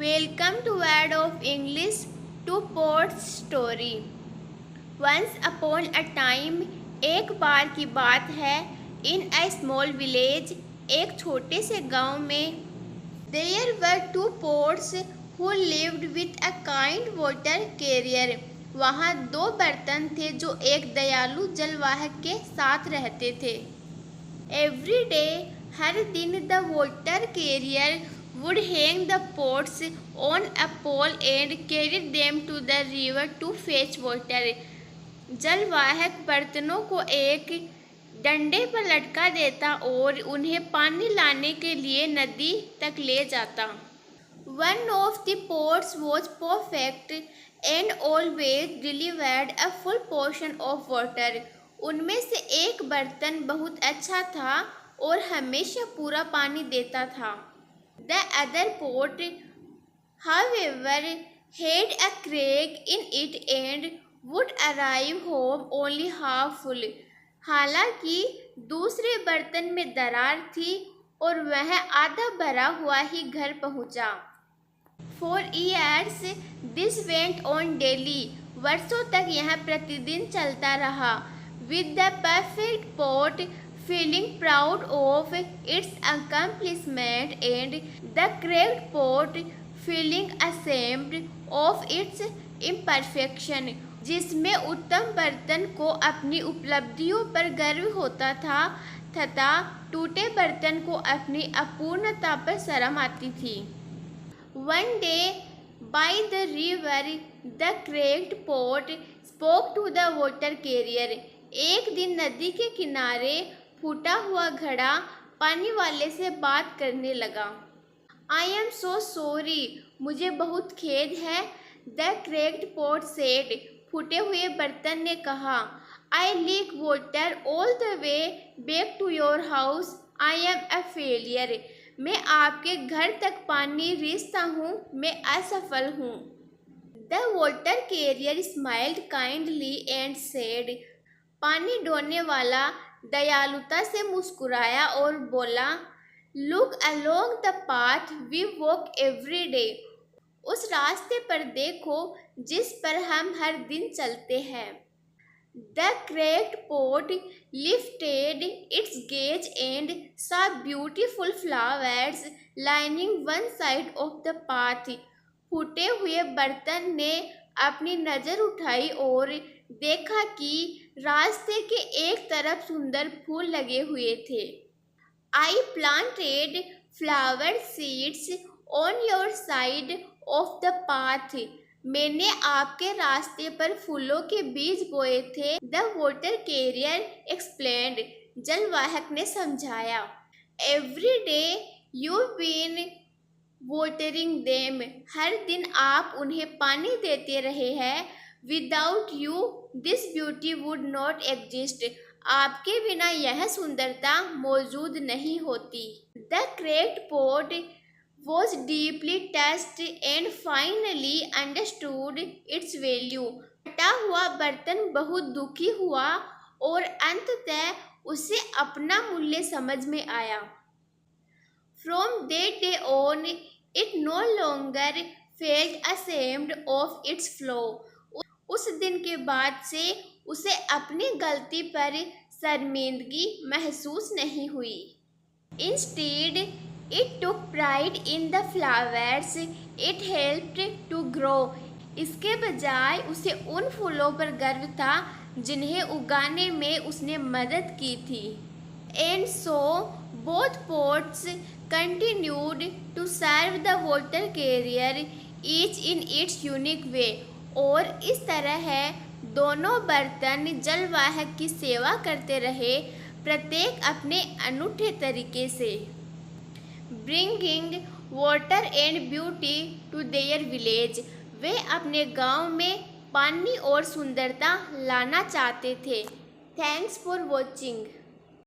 Welcome to Word of English to Port's Story. Once upon a time, एक बार की बात है, in a small village, एक छोटे से गांव में, there were two ports who lived with a kind water carrier. वहाँ दो बर्तन थे जो एक दयालु जलवाहक के साथ रहते थे. Every day, हर दिन the water carrier would hang the pots on a pole and carry them to the river to fetch water. जलवाहक बर्तनों को एक डंडे पर लटका देता और उन्हें पानी लाने के लिए नदी तक ले जाता. One of the pots was perfect and always delivered a full portion of water. उनमें से एक बर्तन बहुत अच्छा था और हमेशा पूरा पानी देता था. The other pot, however, had a crack in it and would arrive home only half full. हालांकि दूसरे बर्तन में दरार थी और वह आधा भरा हुआ ही घर पहुंचा. For years, this went on daily. वर्षों तक यह प्रतिदिन चलता रहा. With the perfect pot feeling proud of its accomplishment and the cracked pot feeling ashamed of its imperfection. जिसमें उत्तम बर्तन को अपनी उपलब्धियों पर गर्व होता था तथा टूटे बर्तन को अपनी अपूर्णता पर शर्म आती थी. One day, by the river, the cracked pot spoke to the water carrier. एक दिन नदी के किनारे फूटा हुआ घड़ा पानी वाले से बात करने लगा. I am so sorry. मुझे बहुत खेद है. The cracked pot said. फूटे हुए बर्तन ने कहा. I leak water all the way back to your house. I am a failure. मैं आपके घर तक पानी रिसता हूँ. मैं असफल हूँ. The water carrier smiled kindly and said. पानी ढोने वाला दयालुता से मुस्कुराया और बोला, Look along the path we walk every day. उस रास्ते पर देखो जिस पर हम हर दिन चलते हैं. The cracked pot lifted its gaze and saw beautiful flowers lining one side of the path. फूटे हुए बर्तन ने अपनी नज़र उठाई और देखा कि रास्ते के एक तरफ सुंदर फूल लगे हुए थे. I planted flower seeds on your side of the path. मैंने आपके रास्ते पर फूलों के बीज बोए थे. The water carrier explained. जलवाहक ने समझाया. Every day you've been watering them. हर दिन आप उन्हें पानी देते रहे हैं. Without you, this beauty would not exist. आपके बिना यह सुंदरता मौजूद नहीं होती. The cracked pot was deeply touched and finally understood its value. फटा हुआ बर्तन बहुत दुखी हुआ और अंततः उसे अपना मूल्य समझ में आया. From that day on, it no longer felt ashamed of its flaw. उस दिन के बाद से उसे अपनी गलती पर शर्मिंदगी महसूस नहीं हुई. Instead, it took pride in the flowers it helped to grow. इसके बजाय उसे उन फूलों पर गर्व था जिन्हें उगाने में उसने मदद की थी. And so, both pots continued to serve the water carrier, each in its unique way. और इस तरह है दोनों बर्तन जलवाहक की सेवा करते रहे, प्रत्येक अपने अनूठे तरीके से. Bringing water and beauty to their village. वे अपने गांव में पानी और सुंदरता लाना चाहते थे. Thanks for watching.